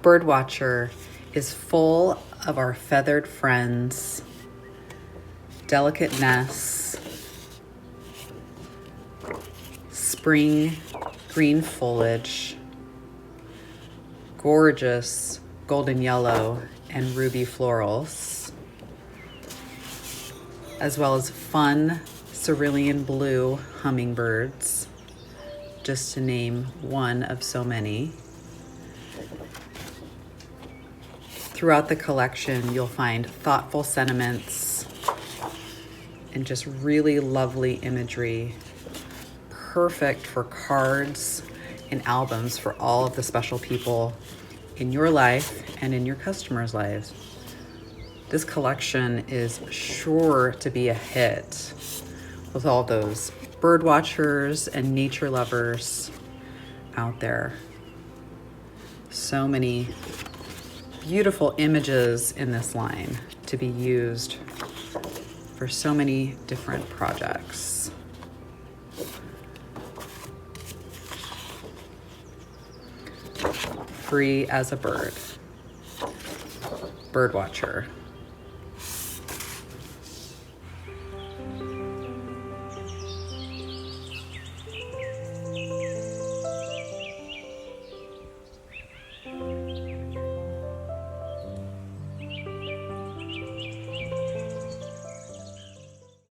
Birdwatcher is full of our feathered friends, delicate nests, spring green foliage, gorgeous golden yellow and ruby florals, as well as fun cerulean blue hummingbirds, just to name one of so many. Throughout the collection, you'll find thoughtful sentiments and just really lovely imagery, perfect for cards and albums for all of the special people in your life and in your customers' lives. This collection is sure to be a hit with all those bird watchers and nature lovers out there. So many beautiful images in this line to be used for so many different projects. Free as a bird. Birdwatcher.